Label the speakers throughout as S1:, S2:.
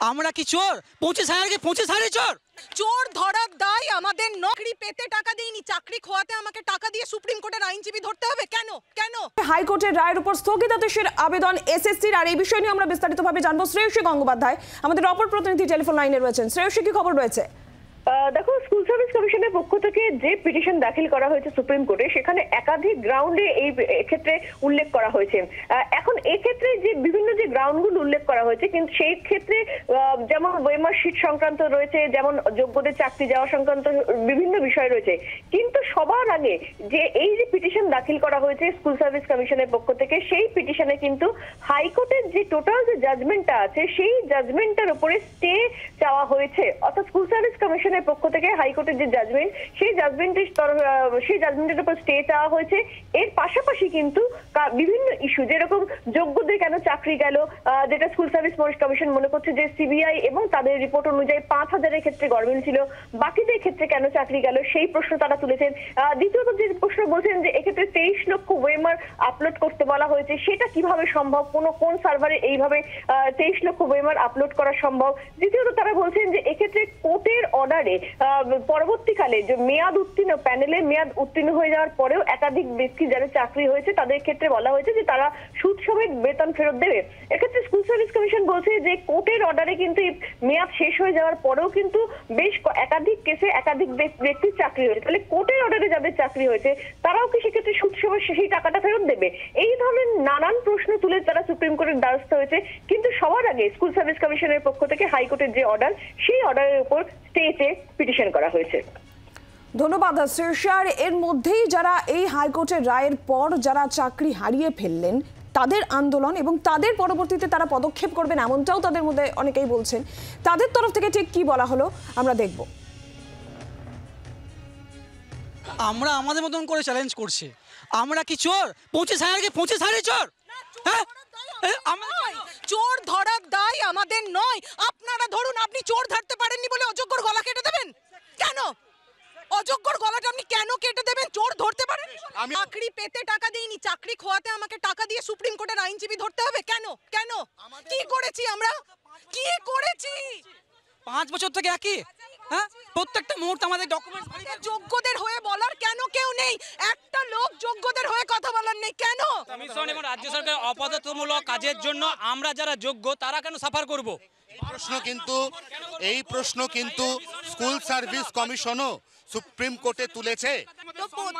S1: আমরা কি চোর? 25,000 চোর।
S2: চোর ধরার দায় আমাদের। চাকরি পেতে টাকা দেইনি, চাকরি খোয়াতে আমাকে টাকা দিয়ে সুপ্রিম কোর্টের আইনজীবী ধরতে হবে কেন? কেন?
S3: হাইকোর্টের রায়ের উপর স্থগিতাদেশের আবেদন এসএসসির, আর এই বিষয় নিয়ে আমরা বিস্তারিতভাবে জানবো। শ্রেয়সী গঙ্গোপাধ্যায় আমাদের অপর প্রতিনিধি টেলিফোন লাইনে রয়েছেন। শ্রেয়সী, কি খবর রয়েছে?
S4: দেখো, স্কুল সার্ভিস কমিশনের পক্ষ থেকে যে পিটিশন দাখিল করা হয়েছে সুপ্রিম কোর্টে, সেখানে একাধিক গ্রাউন্ডে এই ক্ষেত্রে উল্লেখ করা হয়েছে। এখন এই ক্ষেত্রে যে বিভিন্ন যে গ্রাউন্ডগুলো উল্লেখ করা হয়েছে, কিন্তু সেই ক্ষেত্রে যেমন ওয়েমার শীট সংক্রান্ত রয়েছে, যেমন যোগ্যদের চাকরি যাওয়া সংক্রান্ত বিভিন্ন বিষয় রয়েছে। কিন্তু সবার আগে যে এই যে পিটিশন দাখিল করা হয়েছে স্কুল সার্ভিস কমিশনের পক্ষ থেকে, সেই পিটিশনে কিন্তু হাইকোর্টের যে টোটাল যে জাজমেন্টটা আছে, সেই জাজমেন্টের উপরে স্টে চাওয়া হয়েছে। অর্থাৎ স্কুল সার্ভিস কমিশনের পক্ষ থেকে হাইকোর্টের যে জাজমেন্ট, সেই জাজমেন্টের উপর স্টে চাওয়া হয়েছে। এর পাশাপাশি কিন্তু বিভিন্ন ইস্যু, যেরকম যোগ্যদের কেন চাকরি গেল, যেটা স্কুল সার্ভিস কমিশন মনে করছে যে সিবিআই এবং তাদের রিপোর্ট অনুযায়ী 5,000-এর ক্ষেত্রে গড়মিল ছিল, বাকিদের ক্ষেত্রে কেন চাকরি গেল, সেই প্রশ্ন তারা তুলেছেন। দ্বিতীয়ত যে প্রশ্ন বলছেন যে এক্ষেত্রে 23 লক্ষ ওয়েমার আপলোড করতে বলা হয়েছে, সেটা কিভাবে সম্ভব, কোন সার্ভারে এইভাবে 23 লক্ষ ওয়েমার আপলোড করা সম্ভব। দ্বিতীয়ত তারা বলছেন যে এক্ষেত্রে কোর্টের অর্ডারে পরবর্তীকালে যে মেয়াদ উত্তীর্ণ, প্যানেলে মেয়াদ উত্তীর্ণ হয়ে যাওয়ার পরেও একাধিক ব্যক্তি যাদের চাকরি হয়েছে, তাদের ক্ষেত্রে বলা হয়েছে যে তারা সুদ সমেত বেতন ফেরত দেবে। এক্ষেত্রে স্কুল সার্ভিস কমিশন বলছে যে কোর্টের অর্ডারে কিন্তু মেয়াদ শেষ হয়ে যাওয়ার পরেও কিন্তু বেশ একাধিক কেসে একাধিক ব্যক্তির চাকরি হয়েছে। তাহলে কোর্টের অর্ডারে যাদের চাকরি হয়েছে, তারাও কি সেক্ষেত্রে সুদ সমেত সেই টাকাটা ফেরত দেবে? এই ধরনের নানান প্রশ্ন তুলে তারা সুপ্রিম কোর্টের দ্বারস্থ হয়েছে। কিন্তু সবার আগে স্কুল সার্ভিস কমিশনের পক্ষ থেকে হাইকোর্টের যে অর্ডার, সেই অর্ডারের উপর স্টেজে পিটিশন করা হয়েছে।
S3: ধন্যবাদ শ্রেয়সার। এর মধ্যেই যারা এই হাইকোর্টের রায়ের পর যারা চাকরি হারিয়ে ফেললেন, তাদের আন্দোলন এবং তাদের পরবর্তীতে তারা পদক্ষেপ করবেন, এমনটাও তাদের মধ্যে অনেকেই বলছেন। তাদের তরফ থেকে ঠিক কি বলা হলো আমরা দেখব।
S1: আমরা আমাদের মতন করে চ্যালেঞ্জ করছি। আমরা কি চোর? 25,000 চোর। হ্যাঁ,
S2: চোর ধরার দায় আমাদের নয়। আপনারা ধরুন, আপনি চোর ধরতে পারেননি বলে অযোগ্যর গলা কেটে দেবেন কেন? অযোগ্যর গলাটা আপনি কেন কেটে দেবেন? চোর ধরতে পারেন? চাকরি পেতে টাকা দেইনি, চাকরি খোয়াতে আমাকে টাকা দিয়ে সুপ্রিম কোর্টের আইনজীবী ধরতে হবে কেন? কেন? কি করেছি আমরা? কি করেছি?
S1: 5 বছর থেকে একই। হ্যাঁ, প্রত্যেকটা মুহূর্তে আমাদের ডকুমেন্ট।
S2: যোগ্যদের হয়ে বলার কেন কেউ নেই? একটা লোক যোগ্যদের হয়ে কথা বলার নেই কেন?
S5: কমিশন এবং রাজ্য সরকারের অপদার্থমূলক কাজের জন্য আমরা যারা যোগ্য তারা কেন সাফার করব?
S6: এই প্রশ্ন কিন্তু স্কুল সার্ভিস কমিশনও সুপ্রিম কোর্টে তুলেছে।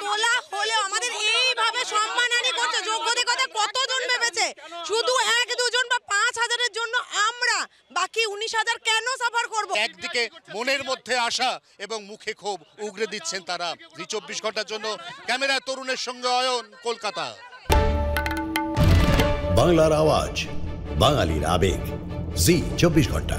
S2: তোলা হলে আমাদের এইভাবে সম্মানহানি করছে। যোগ্যদের কথা কতজন ভেবেছে? শুধু 1-2 বা 5,000-এর জন্য আমরা, বাকি 19,000 কেন সাফার করব?
S6: একদিকে মনের মধ্যে আশা এবং মুখে ক্ষোভ উগরে দিচ্ছেন তারা। 24 ঘন্টার জন্য ক্যামেরায় তরুণের সঙ্গে অয়ন, কলকাতা।
S7: বাংলার আওয়াজ, বাঙালির আবেগ, জি 24 ঘন্টা।